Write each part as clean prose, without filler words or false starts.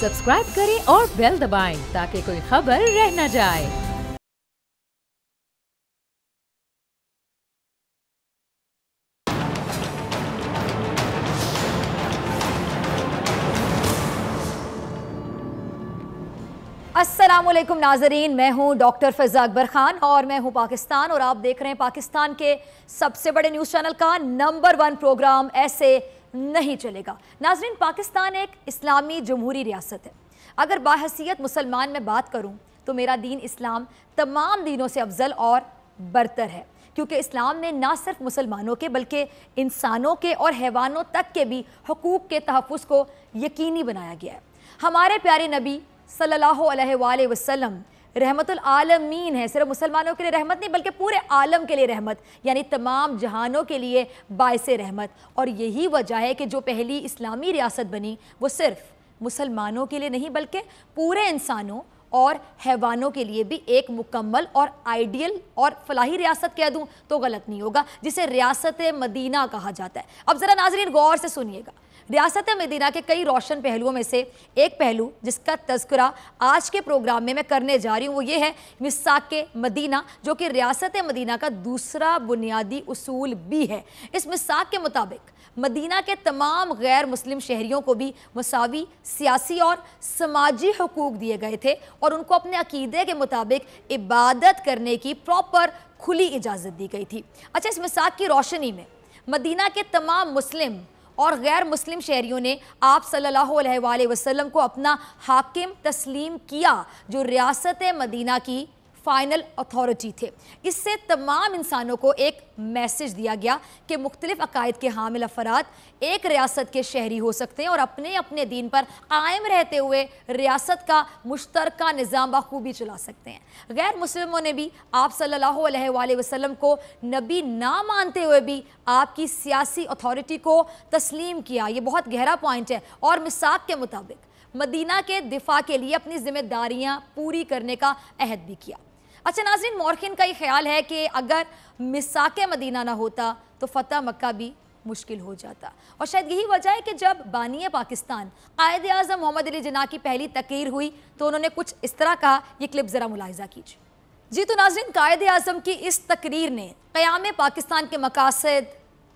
Subscribe करें और bell दबाएं ताकि कोई खबर रह न जाए। अस्सलामुअलैकुम नाजरीन, मैं हूं डॉक्टर फ़िज़ा अकबर खान और मैं हूं पाकिस्तान और आप देख रहे हैं पाकिस्तान के सबसे बड़े न्यूज़ चैनल का नंबर 1 प्रोग्राम ऐसे नहीं चलेगा। नाजरीन, पाकिस्तान एक इस्लामी जमहूरी रियासत है। अगर बाहैसियत मुसलमान में बात करूं तो मेरा दीन इस्लाम तमाम दीनों से अफजल और बरतर है, क्योंकि इस्लाम में ना सिर्फ मुसलमानों के बल्कि इंसानों के और हैवानों तक के भी हुकूक के तहफ़्फ़ुज़ को यकीनी बनाया गया है। हमारे प्यारे नबी सल्लल्लाहु अलैहि वसल्लम रहमतुल आलमीन है। सिर्फ मुसलमानों के लिए रहमत नहीं बल्कि पूरे आलम के लिए रहमत, यानी तमाम जहानों के लिए बाइसे रहमत। और यही वजह है कि जो पहली इस्लामी रियासत बनी वो सिर्फ मुसलमानों के लिए नहीं बल्कि पूरे इंसानों और हैवानों के लिए भी एक मुकम्मल और आइडियल और फलाही रियासत कह दूं तो गलत नहीं होगा, जिसे रियासत मदीना कहा जाता है। अब ज़रा नाज़रीन गौर से सुनिएगा। रियासत मदीना के कई रोशन पहलुओं में से एक पहलू जिसका तज़किरा आज के प्रोग्राम में मैं करने जा रही हूँ वो ये है मिसाक़े मदीना, जो कि रियासत मदीना का दूसरा बुनियादी उसूल भी है। इस मिसाक़ के मुताबिक मदीना के तमाम गैर मुस्लिम शहरियों को भी मसावी सियासी और समाजी हुकूक दिए गए थे और उनको अपने अकीदे के मुताबिक इबादत करने की प्रॉपर खुली इजाज़त दी गई थी। अच्छा, इस मिसाक़ की रोशनी में मदीना के तमाम मुस्लिम और गैर मुस्लिम शहरियों ने आप सल्लल्लाहु अलैहि वसल्लम को अपना हाकिम तस्लीम किया, जो रियासत मदीना की फ़ाइनल अथॉरिटी थे। इससे तमाम इंसानों को एक मैसेज दिया गया कि मुख्तलिफ अकायद के हामिल अफराद एक रियासत के शहरी हो सकते हैं और अपने अपने दीन पर कायम रहते हुए रियासत का मुश्तरका निज़ाम बखूबी चला सकते हैं। गैर मुस्लिमों ने भी आप सल्लल्लाहु अलैहि वसल्लम को नबी ना मानते हुए भी आपकी सियासी अथॉरिटी को तस्लीम किया। ये बहुत गहरा पॉइंट है। और मिसाक़ के मुताबिक मदीना के दिफा के लिए अपनी जिम्मेदारियाँ पूरी करने का अहद भी किया। अच्छा नाज़रीन, मौरखिन का ये ख्याल है कि अगर मिसाक़े मदीना ना होता तो फ़तह मक्का भी मुश्किल हो जाता, और शायद यही वजह है कि जब बानी पाकिस्तान कायद आज़म मोहम्मद अली जिन्ना की पहली तकरीर हुई तो उन्होंने कुछ इस तरह कहा। ये क्लिप ज़रा मुलाहिज़ा कीजिए। जी तो नाज़रीन, कायद आज़म की इस तकरीर ने क़याम पाकिस्तान के मकासद,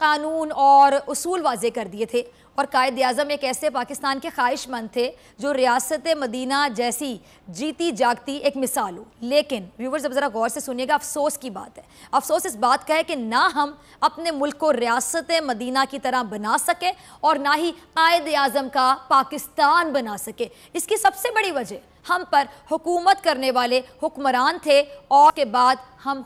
कानून और उसूल वाज़े कर दिए थे और कायद आज़म एक ऐसे पाकिस्तान के ख्वाहिशमंद थे जो रियासत मदीना जैसी जीती जागती एक मिसाल हो। लेकिन व्यूवर्स अब ज़रा गौर से सुनिएगा, अफसोस की बात है। अफसोस इस बात का है कि ना हम अपने मुल्क को रियासत मदीना की तरह बना सके और ना ही कायद आज़म का पाकिस्तान बना सके। इसकी सबसे बड़ी वजह हम पर हुकूमत करने वाले हुक्मरान थे और के बाद हम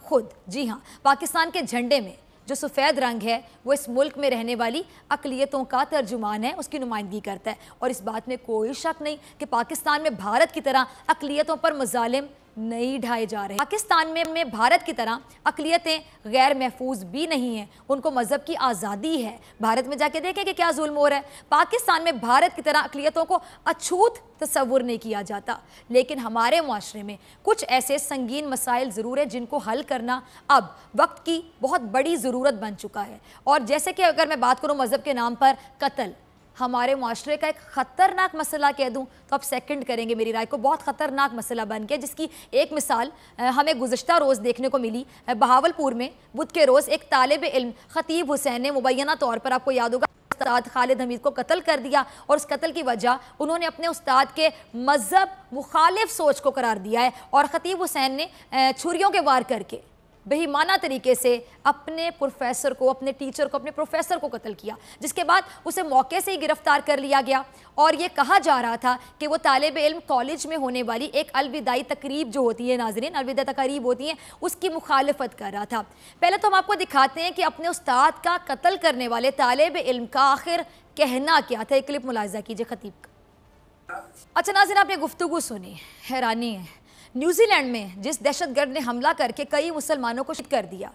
खुद जी हाँ, पाकिस्तान के झंडे में जो सफ़ेद रंग है वो इस मुल्क में रहने वाली अक़लियतों का तर्जुमान है, उसकी नुमाइंदगी करता है। और इस बात में कोई शक नहीं कि पाकिस्तान में भारत की तरह अक़लियतों पर मज़ालिम नहीं ढाए जा रहे। पाकिस्तान में भारत की तरह अक़लियतें गैर महफूज भी नहीं हैं, उनको मज़हब की आज़ादी है। भारत में जाके देखें कि क्या जुल्म हो रहा है। पाकिस्तान में भारत की तरह अक़लियतों को अछूत तसव्वुर नहीं किया जाता। लेकिन हमारे मुआशरे में कुछ ऐसे संगीन मसाइल ज़रूर है जिनको हल करना अब वक्त की बहुत बड़ी ज़रूरत बन चुका है। और जैसे कि अगर मैं बात करूँ मज़हब के नाम पर कत्ल, हमारे मुआशरे का एक ख़तरनाक मसला कह दूं तो आप सेकंड करेंगे मेरी राय को, बहुत ख़तरनाक मसला बन गया, जिसकी एक मिसाल हमें गुज़श्ता रोज़ देखने को मिली। बहावलपुर में बुध के रोज़ एक तालिब इल्म ख़तीब हुसैन ने मुबैना तौर पर, आपको याद होगा, उस्ताद खालिद हमीद को कत्ल कर दिया और उस कत्ल की वजह उन्होंने अपने उस्ताद के मज़हब मुखालिफ सोच को करार दिया है। और ख़तीब हुसैन ने छुरियों के वार करके बेईमाना तरीके से अपने प्रोफेसर को, अपने टीचर को, अपने प्रोफेसर को कत्ल किया, जिसके बाद उसे मौके से ही गिरफ्तार कर लिया गया। और ये कहा जा रहा था कि वो तालिब इल्म कॉलेज में होने वाली एक अलविदाई तकरीब जो होती है नाज़रीन, अलविदा तकरीब होती हैं, उसकी मुखालफत कर रहा था। पहले तो हम आपको दिखाते हैं कि अपने उस्ताद का कत्ल करने वाले तालिब इल्म का आखिर कहना क्या था। एक क्लिप मुलाहिज़ा कीजिए ख़तीब का। अच्छा नाज़रीन, आपने गुफ्तगू सुनी, हैरानी है। न्यूजीलैंड में जिस दहशतगर्द ने हमला करके कई मुसलमानों को शहीद कर दिया,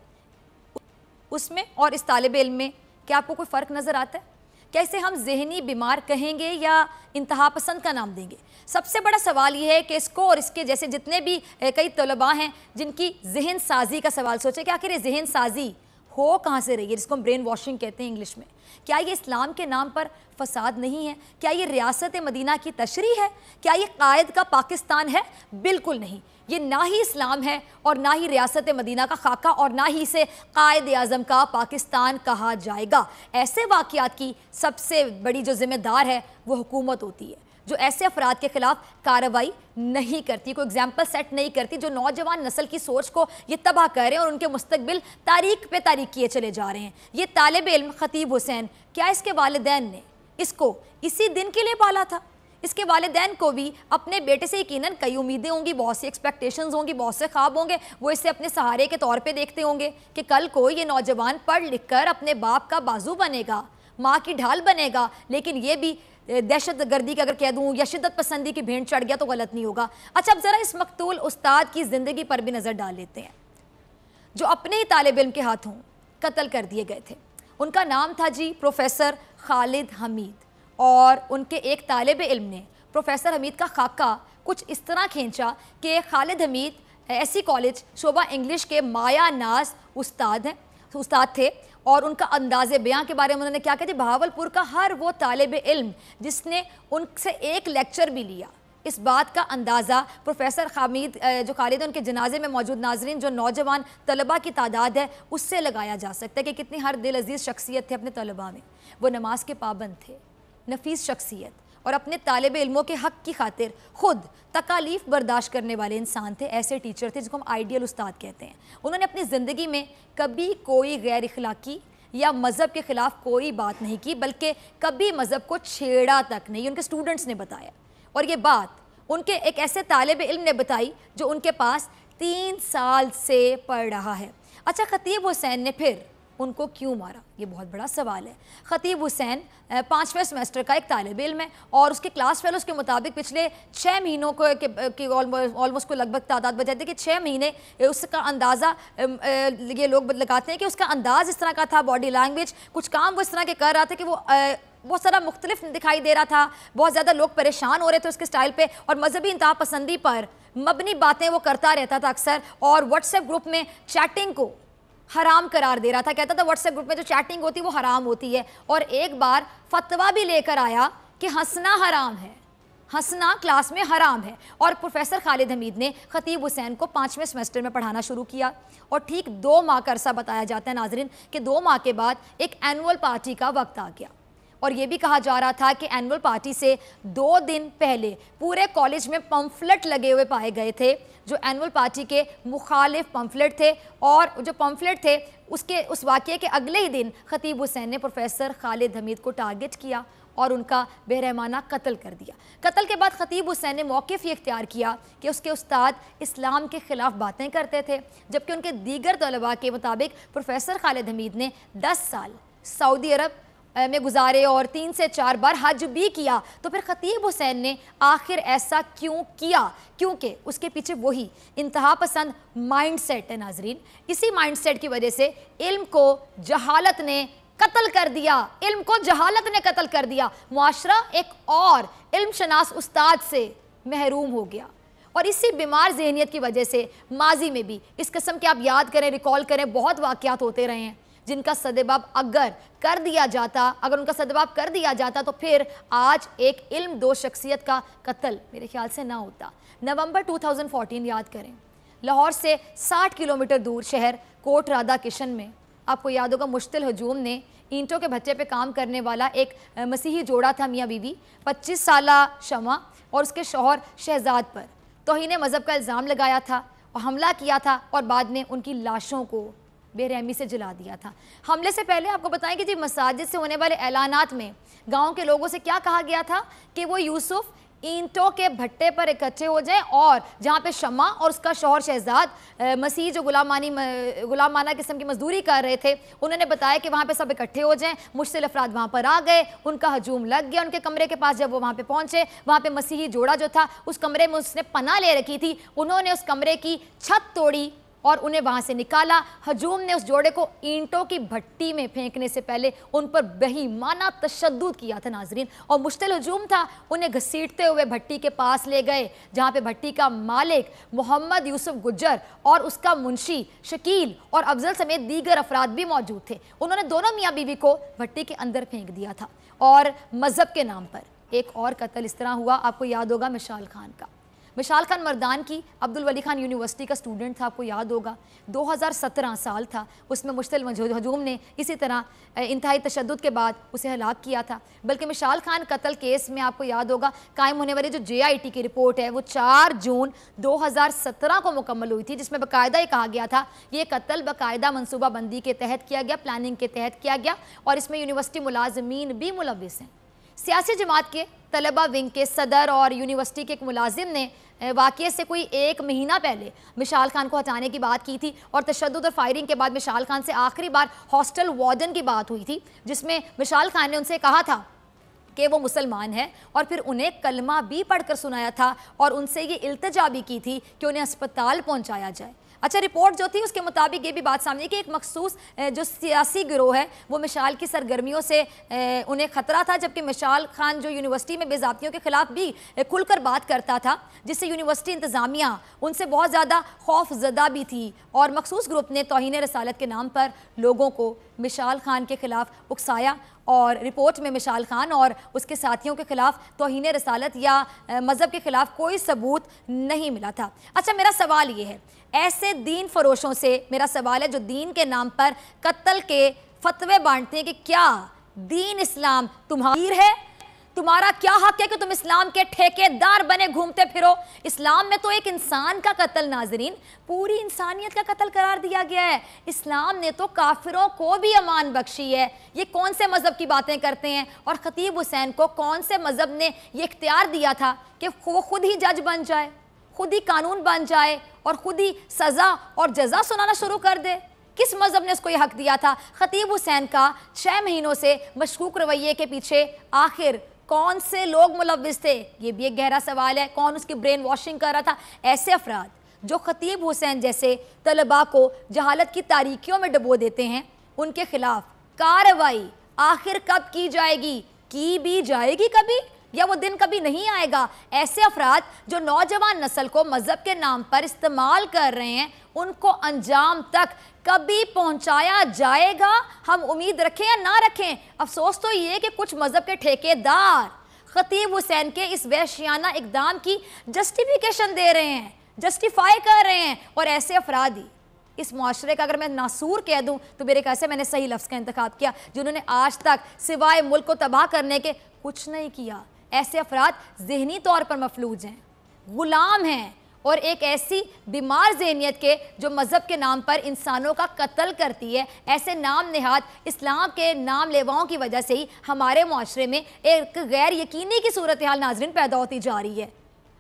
उसमें और इस तालिब इल्म में क्या आपको कोई फ़र्क नज़र आता है? क्या इसे हम ज़हनी बीमार कहेंगे या इंतहा पसंद का नाम देंगे? सबसे बड़ा सवाल ये है कि इसको और इसके जैसे जितने भी कई तलबा हैं जिनकी जहन साजी का सवाल सोचे कि आखिर ये जहन साजी ہو کہاں سے رہی ہے، جس کو ہم برین واشنگ کہتے ہیں انگلش میں؟ کیا یہ اسلام کے نام پر فساد نہیں ہے؟ کیا یہ ریاست مدینہ کی تشریح ہے؟ کیا یہ قائد کا پاکستان ہے؟ بالکل نہیں، یہ نہ ہی اسلام ہے اور نہ ہی ریاست مدینہ کا خاکہ اور نہ ہی اسے قائد اعظم کا پاکستان کہا جائے گا۔ ایسے واقعات کی سب سے بڑی جو ذمہ دار ہے وہ حکومت ہوتی ہے، جو ایسے افراد کے خلاف کارروائی نہیں کرتی، کوئی اگزامپل سیٹ نہیں کرتی، جو نوجوان نسل کی سوچ کو یہ تباہ کر رہے ہیں اور ان کے مستقبل تاریخ پہ تاریخ کیے چلے جا رہے ہیں۔ یہ طالب علم خطیب حسین، کیا اس کے والدین نے اس کو اسی دن کے لیے پالا تھا؟ اس کے والدین کو بھی اپنے بیٹے سے یقیناً کئی امیدیں ہوں گی، بہت سی ایکسپیکٹیشنز ہوں گی، بہت سے خواب ہوں گے، وہ اسے اپنے سہارے کے طور پہ دیکھتے ہوں گے کہ کل کو یہ نوجوان پڑھ لکھ کر اپنے باپ کا بازو بنے گا، ماں کی ڈھال بنے گا، لیکن یہ بھی دہشت گردی کا اگر کہہ دوں یا شدت پسندی کی بھینٹ چڑھ گیا تو غلط نہیں ہوگا۔ اچھا، اب ذرا اس مقتول استاد کی زندگی پر بھی نظر ڈال لیتے ہیں، جو اپنے ہی طالب علم کے ہاتھوں قتل کر دیے گئے تھے۔ ان کا نام تھا جی پروفیسر خالد حمید، اور ان کے ایک طالب علم نے پروفیسر حمید کا خاکہ کچھ اس طرح کھینچا کہ خالد حمید ایسی کالج شعبہ انگلش کے مایا ناز استاد تھے، اور ان کا انداز بیان کے بارے میں انہوں نے کیا کہتے ہیں، بہاولپور کا ہر وہ طالب علم جس نے ان سے ایک لیکچر بھی لیا، اس بات کا اندازہ پروفیسر حمید جو خالد ان کے جنازے میں موجود ناظرین جو نوجوان طلبہ کی تعداد ہے اس سے لگایا جا سکتا ہے کہ کتنی ہر دل عزیز شخصیت تھے اپنے طلبہ میں۔ وہ نماز کے پابند تھے، نفیس شخصیت، اور اپنے طالب علموں کے حق کی خاطر خود تکالیف برداشت کرنے والے انسان تھے۔ ایسے ٹیچر تھے جس کو ہم آئیڈیل استاد کہتے ہیں۔ انہوں نے اپنی زندگی میں کبھی کوئی غیر اخلاقی یا مذہب کے خلاف کوئی بات نہیں کی، بلکہ کبھی مذہب کو چھیڑا تک نہیں، ان کے اسٹوڈنٹس نے بتایا، اور یہ بات ان کے ایک ایسے طالب علم نے بتائی جو ان کے پاس 3 سال سے پڑھ رہا ہے۔ اچھا، خطیب حسین نے پھر ان کو کیوں مارا؟ یہ بہت بڑا سوال ہے۔ خطیب حسین 5ویں سیمسٹر کا ایک طالب علم ہے، اور اس کے کلاس فیلوز کے مطابق پچھلے 6 مہینوں کو آلموسٹ کو لگ بھگ تعداد بجاتے کہ 6 مہینے اس کا اندازہ یہ لوگ لگاتے ہیں کہ اس کا انداز اس طرح کا تھا، باڈی لینگویج، کچھ کام وہ اس طرح کے کر رہا تھا کہ وہ بہت سارا مختلف دکھائی دے رہا تھا، بہت زیادہ لوگ پریشان ہو رہے تھے اس کے سٹائل پہ، اور مذہبی انتہا پسندی پر مبنی باتیں وہ کرتا رہتا تھا اکثر، اور واٹس ایپ گروپ میں چیٹنگ کو حرام قرار دے رہا تھا، کہتا تھا واٹس ایپ گروپ میں جو چیٹنگ ہوتی ہے وہ حرام ہوتی ہے، اور ایک بار فتویٰ بھی لے کر آیا کہ ہنسنا حرام ہے، ہنسنا کلاس میں حرام ہے۔ اور پروفیسر خالد حمید نے خطیب حسین کو 5ویں سیمسٹر میں پڑھانا شروع کیا، اور ٹھیک 2 ماہ کا عرصہ بتایا جاتا ہے ناظرین کہ 2 ماہ کے بعد ایک اینول پارٹی کا وقت آ گیا، اور یہ بھی کہا جا رہا تھا کہ اینول پارٹی سے 2 دن پہلے پورے کالج میں پمفلٹ لگے ہوئے پائے گئے تھے جو اینول پارٹی کے مخالف پمفلٹ تھے، اور جو پمفلٹ تھے اس واقعے کے اگلے ہی دن خطیب حسین نے پروفیسر خالد حمید کو ٹارگٹ کیا اور ان کا بے رحمانہ قتل کر دیا۔ قتل کے بعد خطیب حسین نے موقف یہ اختیار کیا کہ اس کے استاد اسلام کے خلاف باتیں کرتے تھے، جبکہ ان کے دیگر طلباء کے مطابق پروفیسر خالد حمید نے 10 سال سعودی عرب میں گزارے اور 3 سے 4 بار حج بھی کیا۔ تو پھر خطیب حسین نے آخر ایسا کیوں کیا؟ کیونکہ اس کے پیچھے وہی انتہا پسند مائنڈ سیٹ ہے ناظرین۔ اسی مائنڈ سیٹ کی وجہ سے علم کو جہالت نے قتل کر دیا، علم کو جہالت نے قتل کر دیا، معاشرہ ایک اور علم شناس استاد سے محروم ہو گیا۔ اور اسی بیمار ذہنیت کی وجہ سے ماضی میں بھی اس قسم کے آپ یاد کریں، ریکال کریں، بہت واقعات ہوتے رہے ہیں جن کا سدباب اگر ان کا سدباب کر دیا جاتا تو پھر آج ایک علم دو شخصیت کا قتل میرے خیال سے نہ ہوتا۔ نومبر 2014 یاد کریں، لاہور سے 60 کلومیٹر دور شہر کوٹ رادھا کشن میں آپ کو یاد ہوگا مشتل ہجوم نے اینٹوں کے بھٹے پہ کام کرنے والا ایک مسیحی جوڑا تھا میاں بیوی 25 سالہ شمع اور اس کے شوہر شہزاد پر توہین مذہب کا الزام لگایا تھا اور حملہ کیا تھا، اور بعد میں ان کی لاشوں کو بے رحمی سے جلا دیا تھا۔ حملے سے پہلے آپ کو بتائیں کہ جی مساجد سے ہونے والے اعلانات میں گاؤں کے لوگوں سے کیا کہا گیا تھا کہ وہ یوسف اینٹوں کے بھٹے پر اکٹھے ہو جائیں، اور جہاں پہ شمع اور اس کا شوہر شہزاد مسیح جو غلامانہ قسم کی مزدوری کر رہے تھے، انہوں نے بتایا کہ وہاں پہ سب اکٹھے ہو جائیں۔ مشتل افراد وہاں پر آ گئے، ان کا ہجوم لگ گیا ان کے کمرے کے پاس۔ جب وہ وہاں پہ پہنچے، وہاں پہ مسیحی جوڑا جو تھا اس کمرے میں اس نے پناہ لے رکھی تھی، انہوں نے اس کمرے کی چھت توڑی और उन्हें वहाँ से निकाला। हजूम ने उस जोड़े को ईंटों की भट्टी में फेंकने से पहले उन पर बेईमाना तशद्दुद किया था नाजरीन, और मुश्तिल हजूम था। उन्हें घसीटते हुए भट्टी के पास ले गए जहाँ पे भट्टी का मालिक मोहम्मद यूसुफ गुज्जर और उसका मुंशी शकील और अफजल समेत दीगर अफराद भी मौजूद थे। उन्होंने दोनों मियाँ बीवी को भट्टी के अंदर फेंक दिया था। और मज़हब के नाम पर एक और कत्ल इस तरह हुआ, आपको याद होगा मिशाल खान का। मिशाल खान मर्दान की अब्दुल वली खान यूनिवर्सिटी का स्टूडेंट था, आपको याद होगा। 2017 साल था, उसमें मुश्तिल हजूम ने इसी तरह इंतहाई तशद्दुद के बाद उसे हलाक किया था। बल्कि मिशाल खान कत्ल केस में आपको याद होगा कायम होने वाली जो JIT की रिपोर्ट है वो 4 जून 2017 को मुकम्मल हुई थी, जिसमें बाकायदा ये कहा गया था ये कत्ल बाकायदा मनसूबाबंदी के तहत किया गया, प्लानिंग के तहत किया गया, और इसमें यूनिवर्सिटी मुलाजमीन भी मुलव्विस हैं। सियासी जमात के तलबा विंग के सदर और यूनिवर्सिटी के एक मुलाजिम ने वाक़ये से कोई 1 महीना पहले मिशाल खान को हटाने की बात की थी, और तशद्दुद और फायरिंग के बाद मिशाल खान से आखिरी बार हॉस्टल वार्डन की बात हुई थी, जिसमें मिशाल खान ने उनसे कहा था कि वो मुसलमान है, और फिर उन्हें कलमा भी पढ़कर सुनाया था और उनसे ये इल्तिजा भी की थी कि उन्हें अस्पताल पहुँचाया जाए। अच्छा, रिपोर्ट जो थी उसके मुताबिक ये भी बात सामने कि एक मखसूस जो सियासी गिरोह है वो मिशाल की सरगर्मियों से उन्हें ख़तरा था, जबकि मिशाल खान जो यूनिवर्सिटी में बेज़ाब्तियों के ख़िलाफ़ भी खुलकर बात करता था, जिससे यूनिवर्सिटी इंतज़ामिया उनसे बहुत ज़्यादा खौफज़दा भी थी। और मखसूस ग्रुप ने तौहीन रसालत के नाम पर लोगों को मिशाल खान के ख़िलाफ़ उकसाया, और रिपोर्ट में मिशाल खान और उसके साथियों के खिलाफ तौहीन रसालत या मज़हब के खिलाफ कोई सबूत नहीं मिला था। अच्छा, मेरा सवाल ये है, ऐसे दीन फरोशों से मेरा सवाल है जो दीन के नाम पर कत्ल के फतवे बांटते हैं कि क्या दीन इस्लाम तुम्हारी है? तुम्हारा क्या हक है कि तुम इस्लाम के ठेकेदार बने घूमते फिरो? इस्लाम में तो एक इंसान का कत्ल नाजरीन पूरी इंसानियत का कत्ल करार दिया गया है। इस्लाम ने तो काफिरों को भी अमान बख्शी है। ये कौन से मज़हब की बातें करते हैं? और खतीब हुसैन को कौन से मज़हब ने ये इख्तियार दिया था कि वो खुद ही जज बन जाए, खुद ही कानून बन जाए और खुद ही सज़ा और जज़ा सुनाना शुरू कर दे? किस मज़हब ने उसको ये हक दिया था? खतीब हुसैन का 6 महीनों से मशकूक रवैये के पीछे आखिर कौन से लोग मुलव्विस थे? ये भी एक गहरा सवाल है। कौन उसकी ब्रेन वॉशिंग कर रहा था? ऐसे अफराद जो खतीब हुसैन जैसे तलबा को जहालत की तारीकियों में डुबो देते हैं, उनके खिलाफ कार्रवाई आखिर कब की जाएगी? की भी जाएगी कभी, या वो दिन कभी नहीं आएगा? ऐसे अफराद जो नौजवान नस्ल को मज़हब के नाम पर इस्तेमाल कर रहे हैं, उनको अंजाम तक कभी पहुंचाया जाएगा? हम उम्मीद रखें या ना रखें, अफसोस तो ये कि कुछ मज़हब के ठेकेदार खतीब हुसैन के इस वहशियाना इक़दाम की जस्टिफिकेशन दे रहे हैं, जस्टिफाई कर रहे हैं। और ऐसे अफराद ही इस मुआशरे का, अगर मैं नासूर कह दूं तो मेरे ख्याल से मैंने सही लफ्ज़ का इंतखाब किया, जिन्होंने आज तक सिवाय मुल्क को तबाह करने के कुछ नहीं किया। ऐसे अफराद ज़हनी तौर पर मफलूज हैं, गुलाम हैं, और एक ऐसी बीमार ज़हनियत के जो मज़हब के नाम पर इंसानों का कत्ल करती है। ऐसे नाम नेहाद इस्लाम के नाम लेवाओं की वजह से ही हमारे मुआशरे में एक गैर यकीनी की सूरत हाल नाज़रीन पैदा होती जा रही है।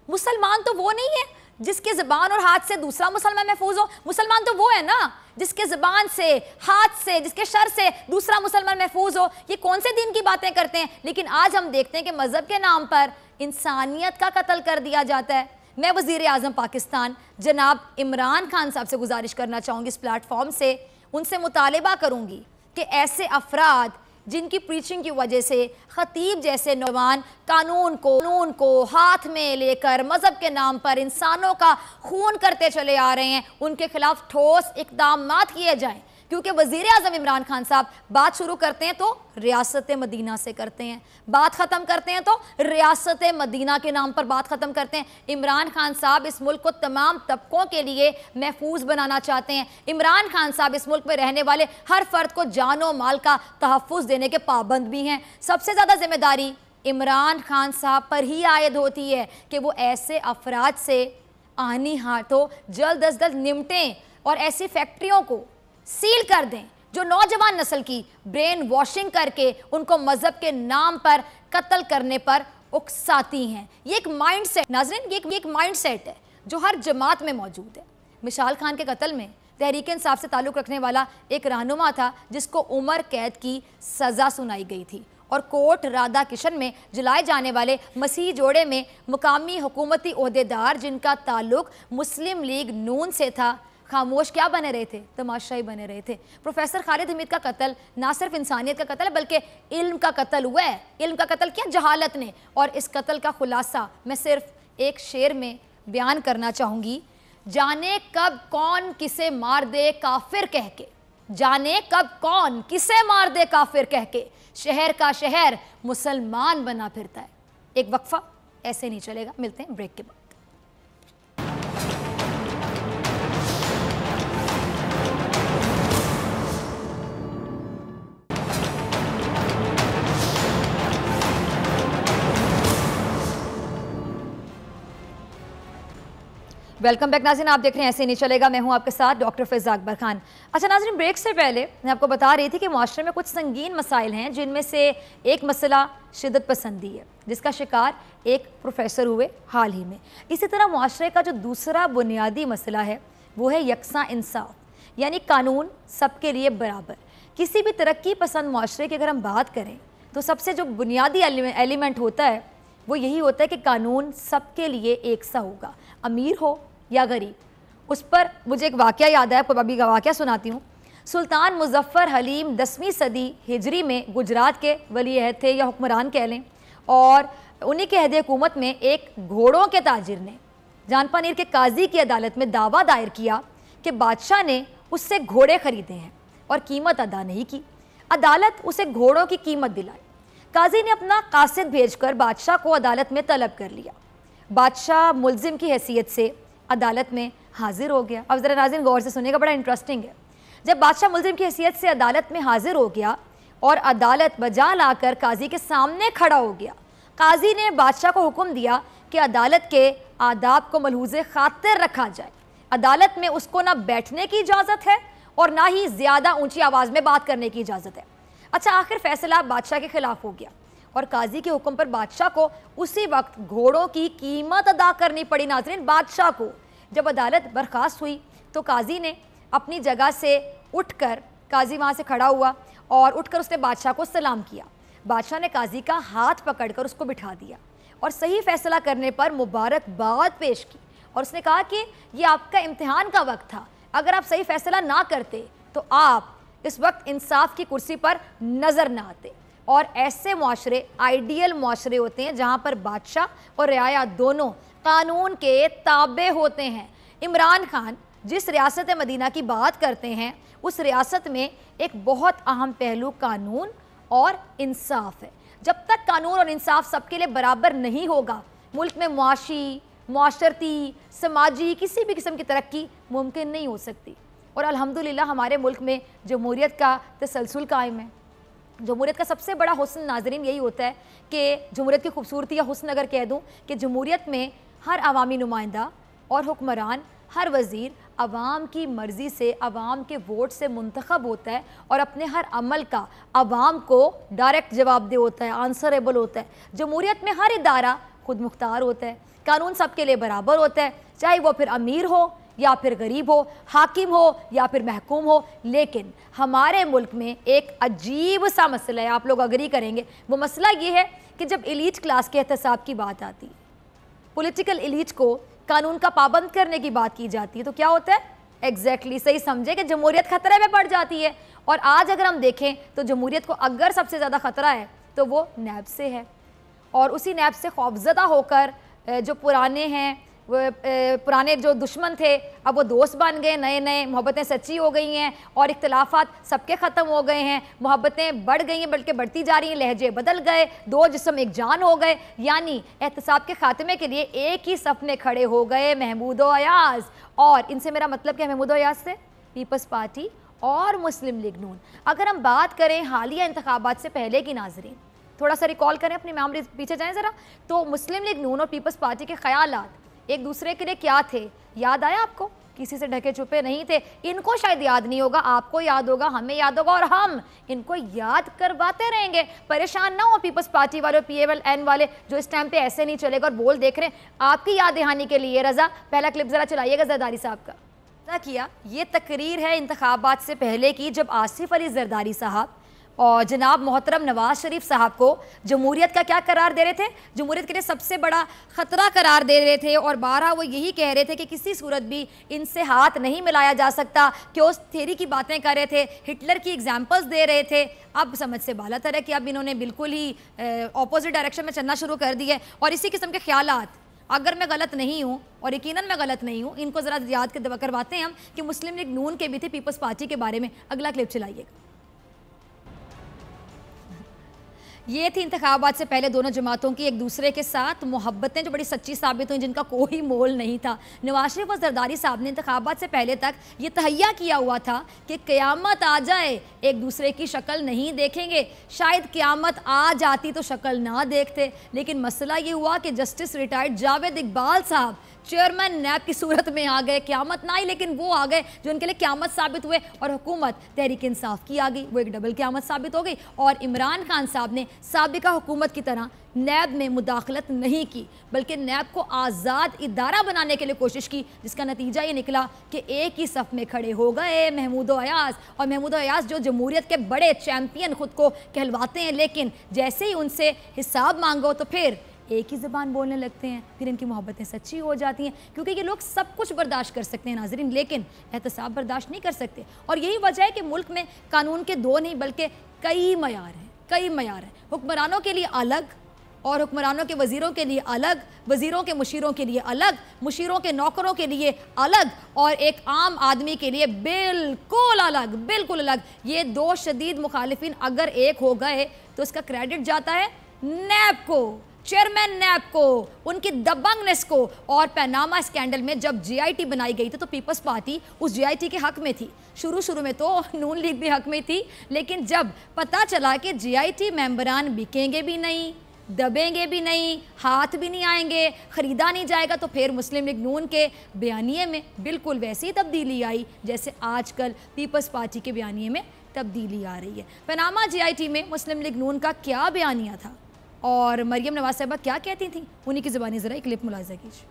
मुसलमान तो वो नहीं है जिसके ज़बान और हाथ से दूसरा मुसलमान महफूज हो। मुसलमान तो वो है ना जिसके ज़बान से, हाथ से, जिसके शर से दूसरा मुसलमान महफूज हो। ये कौन से दिन की बातें करते हैं? लेकिन आज हम देखते हैं कि मज़हब के नाम पर इंसानियत का कत्ल कर दिया जाता है। मैं वज़ीर आज़म पाकिस्तान जनाब इमरान खान साहब से गुजारिश करना चाहूँगी, इस प्लेटफॉर्म से उनसे मुतालिबा करूँगी कि ऐसे अफराद जिनकी प्रीचिंग की वजह से खतीब जैसे नौजवान कानून को हाथ में लेकर मज़हब के नाम पर इंसानों का खून करते चले आ रहे हैं, उनके खिलाफ ठोस इक़दामात किए जाएं। क्योंकि वज़ीर आज़म इमरान खान साहब बात शुरू करते हैं तो रियासत मदीना से करते हैं, बात ख़त्म करते हैं तो रियासत मदीना के नाम पर बात ख़त्म करते हैं। इमरान खान साहब इस मुल्क को तमाम तबकों के लिए महफूज बनाना चाहते हैं। इमरान खान साहब इस मुल्क में रहने वाले हर फर्द को जान और माल का तहफ़्फ़ुज़ देने के पाबंद भी हैं। सबसे ज़्यादा जिम्मेदारी इमरान खान साहब पर ही आयद होती है कि वो ऐसे अफराद से आनी हाथों जल्द अज जल्द निपटें और ऐसी फैक्ट्रियों को सील कर दें जो नौजवान नस्ल की ब्रेन वॉशिंग करके उनको मज़हब के नाम पर कत्ल करने पर उकसाती हैं। ये एक माइंड सेट नाज़रीन, ये एक माइंड सेट है जो हर जमात में मौजूद है। मिशाल खान के कत्ल में तहरीक इंसाफ से ताल्लुक़ रखने वाला एक रहनुमा था जिसको उम्र कैद की सज़ा सुनाई गई थी, और कोट राधा किशन में जलाए जाने वाले मसीह जोड़े में मुकामी हुकूमती ओहदेदार जिनका ताल्लुक़ मुस्लिम लीग नून से था, खामोश क्या बने रहे थे, तमाशाई बने रहे थे। प्रोफेसर खालिद हमीद का कत्ल ना सिर्फ इंसानियत का कत्ल है बल्कि इल्म का कत्ल हुआ है। इल्म का कत्ल किया जहालत ने, और इस कत्ल का खुलासा मैं सिर्फ एक शेर में बयान करना चाहूँगी। जाने कब कौन किसे मार दे काफिर कह के, जाने कब कौन किसे मार दे काफिर कह के, शहर का शहर मुसलमान बना फिरता है। एक वक्फा, ऐसे नहीं चलेगा। मिलते हैं ब्रेक के बाद। वेलकम बैक नाज़रीन, आप देख रहे हैं ऐसे नहीं चलेगा। मैं हूं आपके साथ डॉक्टर फ़ैज़ा अकबर खान। अच्छा नाज़रीन, ब्रेक से पहले मैं आपको बता रही थी कि मुआशरे में कुछ संगीन मसाइल हैं, जिनमें से एक मसला शिद्दत पसंदी है, जिसका शिकार एक प्रोफेसर हुए हाल ही में। इसी तरह मुआशरे का जो दूसरा बुनियादी मसला है वो है यकसा इंसाफ, यानी कानून सबके लिए बराबर। किसी भी तरक्की पसंद मुआशरे की अगर हम बात करें तो सबसे जो बुनियादी एलिमेंट होता है वो यही होता है कि कानून सबके लिए एक सा होगा, अमीर हो या गरीब। उस पर मुझे एक वाक़या याद है, आपको अभी का वाक़या सुनाती हूँ। सुल्तान मुज़फ़्फ़र हलीम 10वीं सदी हिजरी में गुजरात के वली अहद थे या हुक्मरान कह लें, और उन्हीं के अहद हुकूमत में एक घोड़ों के ताजिर ने जानपानीर के काजी की अदालत में दावा दायर किया कि बादशाह ने उससे घोड़े ख़रीदे हैं और कीमत अदा नहीं की। अदालत उसे घोड़ों की कीमत दिलाई। काजी ने अपना कासिद भेजकर बादशाह को अदालत में तलब कर लिया। बादशाह मुलजिम की हैसियत से अदालत में हाजिर हो गया। अब ज़रा नाज़रीन गौर से सुनिएगा, बड़ा इंटरेस्टिंग है। जब बादशाह मुलजिम की हैसियत से अदालत में हाजिर हो गया और अदालत बजा लाकर काजी के सामने खड़ा हो गया, काजी ने बादशाह को हुक्म दिया कि अदालत के आदाब को मलहूज़े खातिर रखा जाए। अदालत में उसको ना बैठने की इजाज़त है और ना ही ज़्यादा ऊँची आवाज़ में बात करने की इजाज़त है। अच्छा, आखिर फैसला बादशाह के खिलाफ हो गया और काजी के हुक्म पर बादशाह को उसी वक्त घोड़ों की कीमत अदा करनी पड़ी। नाज़रीन, बादशाह को जब अदालत बर्खास्त हुई तो काजी ने अपनी जगह से उठकर, काजी वहाँ से खड़ा हुआ और उठकर उसने बादशाह को सलाम किया। बादशाह ने काजी का हाथ पकड़कर उसको बिठा दिया और सही फैसला करने पर मुबारकबाद पेश की, और उसने कहा कि ये आपका इम्तिहान का वक्त था, अगर आप सही फैसला ना करते तो आप इस वक्त इंसाफ की कुर्सी पर नज़र ना आते। और ऐसे मुआशरे आइडियल मुआशरे होते हैं जहाँ पर बादशाह और रियाया दोनों कानून के ताबे होते हैं। इमरान खान जिस रियासत मदीना की बात करते हैं उस रियासत में एक बहुत अहम पहलू कानून और इंसाफ है। जब तक कानून और इंसाफ सबके लिए बराबर नहीं होगा, मुल्क में मुआशी, मुआशरती, समाजी किसी भी किस्म की तरक्की मुमकिन नहीं हो सकती। और अल्हम्दुलिल्लाह हमारे मुल्क में जमहूरियत का तसलसल कायम है। जमहूरियत का सबसे बड़ा हुस्न नाज़रीन यही होता है कि जमहूरियत की खूबसूरती या हुस्न अगर कह दूँ कि जमहूरियत में हर अवामी नुमाइंदा और हुक्मरान, हर वज़ीर अवाम की मर्ज़ी से, अवाम के वोट से मुंतखब होता है और अपने हर अमल का अवाम को डायरेक्ट जवाबदेह होता है, आंसरेबल होता है। जमहूरियत में हर इदारा खुद मुख्तार होता है, कानून सबके लिए बराबर होता है, चाहे वो फिर अमीर हो या फिर गरीब हो, हाकिम हो या फिर महकूम हो। लेकिन हमारे मुल्क में एक अजीब सा मसला है, आप लोग अग्री करेंगे। वो मसला ये है कि जब एलीट क्लास के एहतसाब की बात आती है, पॉलिटिकल एलीट को कानून का पाबंद करने की बात की जाती है, तो क्या होता है? एग्जैक्टली सही समझे कि जमहूरियत खतरे में पड़ जाती है। और आज अगर हम देखें तो जमहूरियत को अगर सबसे ज़्यादा ख़तरा है तो वो नैब से है, और उसी नैब से खौफज़दा होकर जो पुराने हैं, पुराने जो दुश्मन थे अब वो दोस्त बन गए, नए नए मोहब्बतें सच्ची हो गई हैं और इख्तलाफात सबके ख़त्म हो गए हैं, मोहब्बतें बढ़ गई हैं बल्कि बढ़ती जा रही हैं, लहजे बदल गए, दो जिस्म एक जान हो गए। यानी एहतसाब के खात्मे के लिए एक ही सफ़ में खड़े हो गए महमूद अयाज। और इनसे मेरा मतलब क्या है? महमूद अयाज से पीपल्स पार्टी और मुस्लिम लीग नून। अगर हम बात करें हालिया इंतखाबात से पहले की, नाज़रीन थोड़ा सा रिकॉल करें, अपनी मेमोरी पीछे जाएँ ज़रा, तो मुस्लिम लीग नून और पीपल्स पार्टी के ख़यालात एक दूसरे के लिए क्या थे? याद आया आपको? किसी से ढके छुपे नहीं थे। इनको शायद याद नहीं होगा, आपको याद होगा, हमें याद होगा, और हम इनको याद करवाते रहेंगे। परेशान ना हो पीपल्स पार्टी वाले, PMLN वाले जो इस टाइम पे ऐसे नहीं चलेगा और बोल देख रहे हैं। आपकी याद दहानी के लिए रज़ा पहला क्लिप ज़रा चलाइएगा जरदारी साहब का। किया ये तकरीर है इंतखाबात से पहले की, जब आसिफ अली जरदारी साहब اور جناب محترم نواز شریف صاحب کو جمہوریت کا کیا قرار دے رہے تھے؟ جمہوریت کے لیے سب سے بڑا خطرہ قرار دے رہے تھے، اور بارہ وہ یہی کہہ رہے تھے کہ کسی صورت بھی ان سے ہاتھ نہیں ملایا جا سکتا، کہ اس تھیری کی باتیں کر رہے تھے، ہٹلر کی ایگزامپلز دے رہے تھے۔ اب سمجھ سے بالا تر ہے کہ اب انہوں نے بالکل ہی اپوزٹ ڈائریکشن میں چلنا شروع کر دی ہے، اور اسی قسم کے خیالات، اگر میں غلط نہیں ہوں اور یقیناً میں غلط نہیں ہوں، ان کو ذرا یاد کرواتے ہیں ہم کہ مسلم لیگ نون کے بھی تھے پیپلز پارٹی کے بارے میں۔ اگلا کلپ چلائیے گا۔ یہ تھی انتخابات سے پہلے دونوں جماعتوں کی ایک دوسرے کے ساتھ محبتیں جو بڑی سچی ثابت ہوئیں، جن کا کوئی مول نہیں تھا۔ نواز شریف اور زرداری صاحب نے انتخابات سے پہلے تک یہ تہیہ کیا ہوا تھا کہ قیامت آ جائے ایک دوسرے کی شکل نہیں دیکھیں گے، شاید قیامت آ جاتی تو شکل نہ دیکھتے، لیکن مسئلہ یہ ہوا کہ جسٹس ریٹائرڈ جاوید اقبال صاحب چیئرمین نیب کی صورت میں آ گئے۔ قیامت نہ آئی لیکن وہ آ گئے جو ان کے لیے قیامت ثابت ہوئے، اور حکومت تحریک انصاف کی آ گئی، وہ ایک ڈبل قیامت ثابت ہو گئی۔ اور عمران خان صاحب نے سابقہ حکومت کی طرح نیب میں مداخلت نہیں کی، بلکہ نیب کو آزاد ادارہ بنانے کے لیے کوشش کی، جس کا نتیجہ یہ نکلا کہ ایک ہی صف میں کھڑے ہو گئے محمود ایاز، اور محمود ایاز جو جمہوریت کے بڑے چیمپئن خود کو کہلواتے ہیں، لیکن جیسے ہی ان سے حساب مانگو تو پھر ایک ہی زبان بولنے لگتے ہیں، پھر ان کی محبتیں سچی ہو جاتی ہیں، کیونکہ یہ لوگ سب کچھ برداشت کر سکتے ہیں ناظرین، لیکن احتساب برداشت نہیں کر سکتے۔ اور یہی وجہ ہے کہ ملک میں قانون کے دو نہیں بلکہ کئی معیار ہیں، حکمرانوں کے لیے الگ اور حکمرانوں کے وزیروں کے لیے الگ، وزیروں کے مشیروں کے لیے الگ، مشیروں کے نوکروں کے لیے الگ، اور ایک عام آدمی کے لیے بالکل الگ۔ یہ دو شدید مخالفین اگر ایک ہو گئے تو اس کا کریڈٹ جاتا ہے نیب کو، چیئرمین نیب کو، ان کی دبنگنس کو۔ اور پیناما اسکینڈل میں جب جی آئی ٹی بنائی گئی تھی تو پیپلز پارٹی اس جی آئی ٹی کے حق میں تھی، شروع میں تو نون لیگ بھی حق میں تھی، لیکن جب پتہ چلا کہ جی آئی ٹی ممبران بکیں گے بھی نہیں، دبیں گے بھی نہیں، ہاتھ بھی نہیں آئیں گے، خریدا نہیں جائے گا، تو پھر مسلم لیگ نون کے بیانیے میں بالکل ویسی تبدیلی آئی جیسے آج کل پیپلز پارٹی کے بیانیے میں تبدیلی آ رہی ہے۔ پیناما جی آئی ٹی میں مسلم لیگ نون کا کیا بیانیہ تھا اور مریم نواز صاحبہ کیا کہتی تھیں، انہی کی زبانی ذرا ایک کلپ ملاحظہ کیجیے۔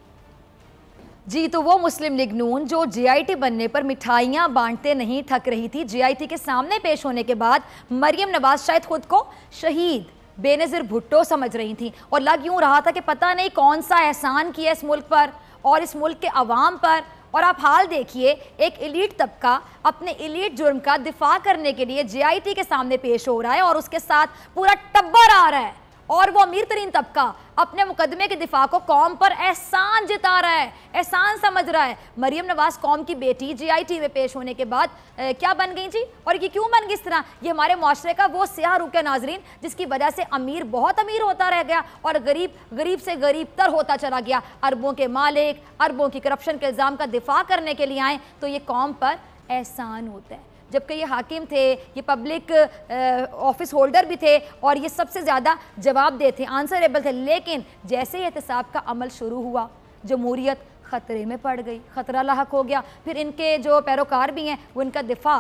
جی تو وہ مسلم لیگ نون جو جی آئی ٹی بننے پر مٹھائیاں بانٹتے نہیں تھک رہی تھی، جی آئی ٹی کے سامنے پیش ہونے کے بعد مریم نواز شاید خود کو شہید بے نظیر بھٹو سمجھ رہی تھیں، اور لگ یوں رہا تھا کہ پتہ نہیں کون سا احسان کیا اس ملک پر اور اس ملک کے عوام پر۔ اور آپ حال دیکھیے، ایک ایلیٹ طبقہ اپنے ایلیٹ جرم کا دفاع کرنے کے لیے جے آئی ٹی کے سامنے پیش ہو رہا ہے، اور اس کے ساتھ پورا ٹبر آ رہا ہے، اور وہ امیر ترین طبقہ اپنے مقدمے کے دفاع کو قوم پر احسان جتا رہا ہے، احسان سمجھ رہا ہے۔ مریم نواز قوم کی بیٹی جے آئی ٹی میں پیش ہونے کے بعد کیا بن گئی جی؟ اور یہ کیوں بن گئی اس طرح؟ یہ ہمارے معاشرے کا وہ سیاہ رخ ہے ناظرین، جس کی وجہ سے امیر بہت امیر ہوتا رہ گیا اور غریب سے غریب تر ہوتا چلا گیا۔ اربوں کے مالک، اربوں کی کرپشن کے الزام کا دفاع کرنے کے لیے آئیں تو یہ قوم پر احسان ہوتا ہے، جبکہ یہ حاکم تھے، یہ پبلک آفس ہولڈر بھی تھے، اور یہ سب سے زیادہ جواب دہ تھے، آنسریبل تھے، لیکن جیسے ہی احتساب کا عمل شروع ہوا جمہوریت خطرے میں پڑ گئی، خطرہ لاحق ہو گیا۔ پھر ان کے جو پیروکار بھی ہیں وہ ان کا دفاع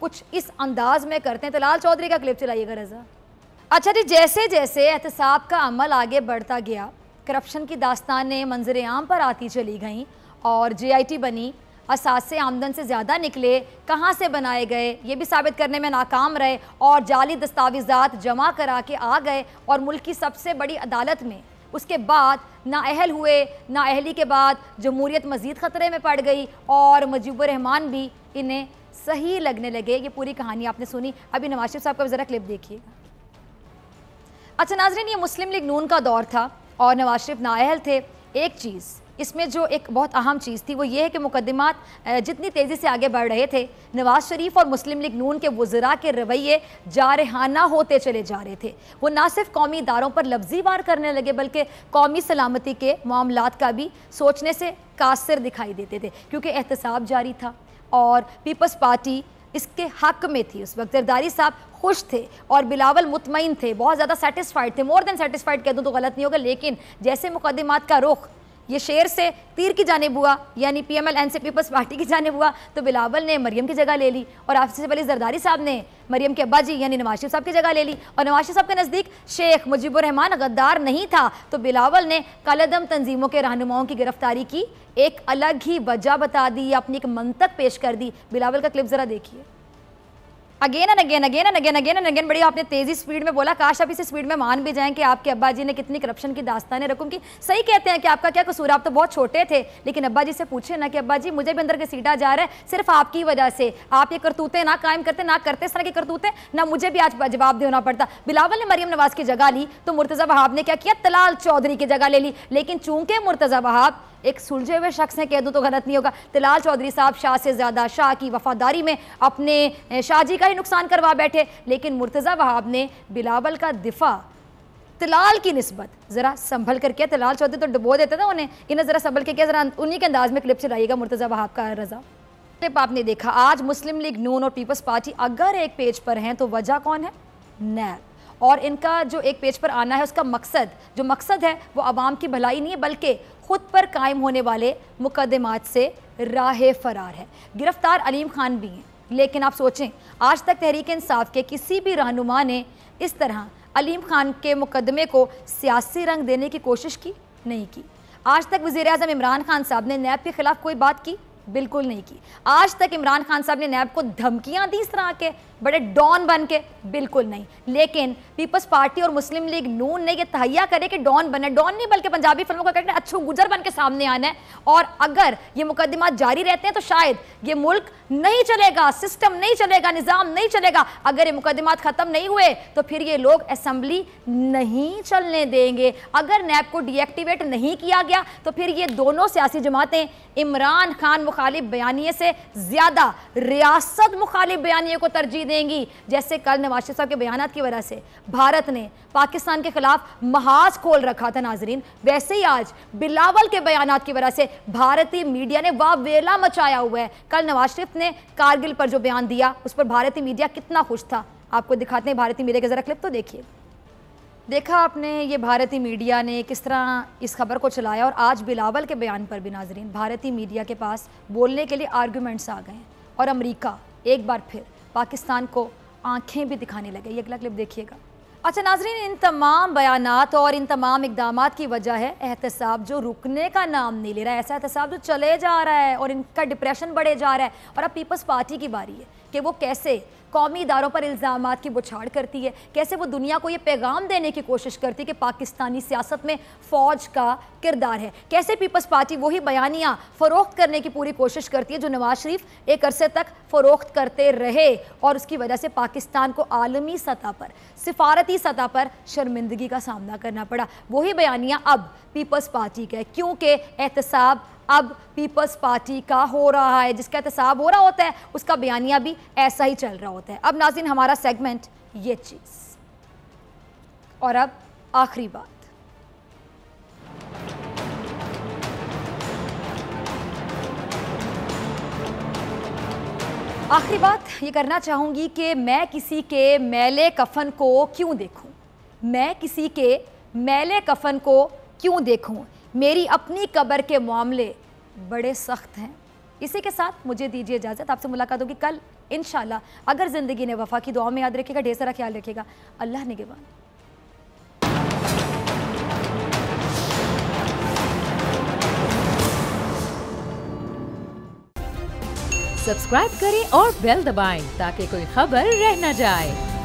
کچھ اس انداز میں کرتے ہیں۔ تو لال چودھری کا کلپ چلائیے گا رضا۔ اچھا جی، جیسے جیسے احتساب کا عمل آگے بڑھتا گیا، کرپشن کی داستانیں منظر عام پر آتی چلی گئیں، اور جے آئی ٹی بنی، اساسے آمدن سے زیادہ نکلے، کہاں سے بنائے گئے یہ بھی ثابت کرنے میں ناکام رہے، اور جعلی دستاویزات جمع کرا کے آ گئے، اور ملک کی سب سے بڑی عدالت میں اس کے بعد نااہل ہوئے۔ نااہلی کے بعد جمہوریت مزید خطرے میں پڑ گئی، اور مجیب الرحمان بھی انہیں صحیح لگنے لگے۔ یہ پوری کہانی آپ نے سنی، ابھی نواز شریف صاحب کا ذرا کلپ دیکھیے گا۔ اچھا ناظرین، یہ مسلم لیگ نون کا دور تھا اور نواز شریف نااہل تھے۔ ایک چیز اس میں جو ایک بہت اہم چیز تھی وہ یہ ہے کہ مقدمات جتنی تیزی سے آگے بڑھ رہے تھے، نواز شریف اور مسلم لیگ نون کے وزراء کے رویے جارحانہ ہوتے چلے جا رہے تھے۔ وہ نہ صرف قومی اداروں پر لفظی وار کرنے لگے بلکہ قومی سلامتی کے معاملات کا بھی سوچنے سے قاصر دکھائی دیتے تھے، کیونکہ احتساب جاری تھا اور پیپلز پارٹی اس کے حق میں تھی۔ اس وقت زرداری صاحب خوش تھے اور بلاول مطمئن تھے، بہت زیادہ سیٹسفائیڈ تھے، مور دین سیٹسفائیڈ کہہ دوں تو غلط نہیں ہوگا، لیکن جیسے مقدمات کا رخ یہ شیر سے تیر کی جانب ہوا، یعنی پی ایم ایل این سے پیپلز پارٹی کی جانب ہوا، تو بلاول نے مریم کی جگہ لے لی، اور آپ سے پہلے زرداری صاحب نے مریم کے ابا جی یعنی نواز شریف صاحب کی جگہ لے لی، اور نواز شریف صاحب کے نزدیک شیخ مجیب الرحمان غدار نہیں تھا، تو بلاول نے کالعدم تنظیموں کے رہنماؤں کی گرفتاری کی ایک الگ ہی وجہ بتا دی، اپنی ایک منطق پیش کر دی۔ بلاول کا کلپ ذرا دیکھیے۔ Again and again again and again again and again बड़ी आपने तेजी स्पीड में बोला, काश आप इसी स्पीड में मान भी जाएं कि आपके अब्बा जी ने कितनी करप्शन की दास्तानें रकूं की। सही कहते हैं कि आपका क्या कसूर, आप तो बहुत छोटे थे, लेकिन अब्बा जी से पूछे ना कि अब्बा जी मुझे भी अंदर के सीटा जा रहा है सिर्फ आपकी वजह से, आप ये करतूतें ना कायम करते ना करते इस तरह की करतूतें ना मुझे भी आज जवाब देना पड़ता। बिलावल ने मरियम नवाज की जगह ली तो मुर्तज़ा वहाब ने क्या किया, तलाल चौधरी की जगह ले ली। लेकिन चूंकि मुर्तज़ा वहाब एक सुलझे हुए शख्स हैं, कह दूं तो गलत नहीं होगा, तलाल चौधरी साहब शाह से ज़्यादा शाह की वफादारी में अपने शाह जी का ही नुकसान करवा बैठे। लेकिन मुर्तज़ा वहाब ने बिलावल का दिफा तलाल की निस्बत ज़रा संभल कर किया। तलाल चौधरी तो डुबो देते थे उन्हें, इन्हें ज़रा संभल के किया। ज़रा उन्हीं के अंदाज में क्लिप चलाइएगा मुर्तज़ा वहाब का। रज़ा क्लिप आपने देखा। आज मुस्लिम लीग नून और पीपल्स पार्टी अगर एक पेज पर हैं तो वजह कौन है, नैब। और इनका जो एक पेज पर आना है उसका मकसद है वो आवाम की भलाई नहीं है, बल्कि खुद पर कायम होने वाले मुकदमात से राह फरार है। गिरफ्तार अलीम खान भी हैं, लेकिन आप सोचें आज तक तहरीक इंसाफ के किसी भी रहनुमा ने इस तरह अलीम खान के मुकदमे को सियासी रंग देने की कोशिश की नहीं की। आज तक वज़ीर आज़म इमरान खान साहब ने नैब के खिलाफ कोई बात की, बिल्कुल नहीं की। आज तक इमरान खान साहब ने नैब को धमकियां दी इस तरह के बड़े डॉन बन के, बिल्कुल नहीं। लेकिन पीपल्स पार्टी और मुस्लिम लीग नून ने यह तहैया करे कि डॉन बने, डॉन नहीं बल्कि पंजाबी फिल्मों का कहते हैं अच्छू गुजर बन के सामने आना है। और अगर ये मुकदमात जारी रहते हैं तो शायद ये मुल्क नहीं चलेगा, सिस्टम नहीं चलेगा, निज़ाम नहीं चलेगा। अगर ये मुकदमात ख़त्म नहीं हुए तो फिर ये लोग असेंबली नहीं चलने देंगे। अगर नैब को डीएक्टिवेट नहीं किया गया तो फिर ये दोनों सियासी जमातें इमरान खान मुखालिफ बयानिए से ज़्यादा रियासत मुखालिफ बयानिए को तरजीह देंगी। जैसे कल नवाज शरीफ साहब के बयानात की वजह से भारत ने पाकिस्तान के खिलाफ महाज खोल रखा था नाजरीन, वैसे ही आज बिलावल के बयानात की वजह से भारतीय मीडिया ने वावेला मचाया हुआ है। कल नवाज शरीफ ने कारगिल पर जो बयान दिया उस पर भारतीय मीडिया कितना खुश था, आपको दिखाते हैं भारतीय मीडिया के जरा क्लिप तो देखिए। देखा आपने ये भारतीय मीडिया ने किस तरह इस खबर को चलाया, और आज बिलावल के बयान पर भी नाजरीन भारतीय मीडिया के पास बोलने के लिए आर्गूमेंट्स आ गए हैं और अमेरिका एक बार फिर पाकिस्तान को आंखें भी दिखाने लगे। ये अगला क्लिप देखिएगा। अच्छा नाजरीन, इन तमाम बयानात और इन तमाम इक़दामात की वजह है एहतसाब जो रुकने का नाम नहीं ले रहा है, ऐसा एहतसाब जो चले जा रहा है और इनका डिप्रेशन बढ़े जा रहा है। और अब पीपल्स पार्टी की बारी है कि वो कैसे कौमी इदारों पर इल्ज़ामात की बुछाड़ करती है, कैसे वो दुनिया को ये पैगाम देने की कोशिश करती है कि पाकिस्तानी सियासत में फ़ौज का किरदार है, कैसे पीपल्स पार्टी वही बयानियाँ फ़रोख्त करने की पूरी कोशिश करती है जो नवाज शरीफ एक अरसे तक फ़रोख्त करते रहे और उसकी वजह से पाकिस्तान को आलमी सतह पर, सिफारती सतह पर शर्मिंदगी का सामना करना पड़ा। वही बयानियाँ अब पीपल्स पार्टी का है, क्योंकि एहतसाब अब पीपल्स पार्टी का हो रहा है। जिसका एहतसाब हो रहा होता है उसका बयानिया भी ऐसा ही चल रहा होता है। अब नाज़रीन हमारा सेगमेंट ये चीज़, और अब आखिरी बात। आखिरी बात ये करना चाहूँगी कि मैं किसी के मैले कफन को क्यों देखूँ, मैं किसी के मैले कफन को क्यों देखूँ, मेरी अपनी कब्र के मामले बड़े सख्त हैं। इसी के साथ मुझे दीजिए इजाज़त, आपसे मुलाकात होगी कल इंशाल्लाह, अगर ज़िंदगी ने वफ़ा की। दुआ में याद रखिएगा, ढेर सारा ख्याल रखिएगा। अल्लाह निगहबान। सब्सक्राइब करें और बेल दबाएं ताकि कोई खबर रह न जाए।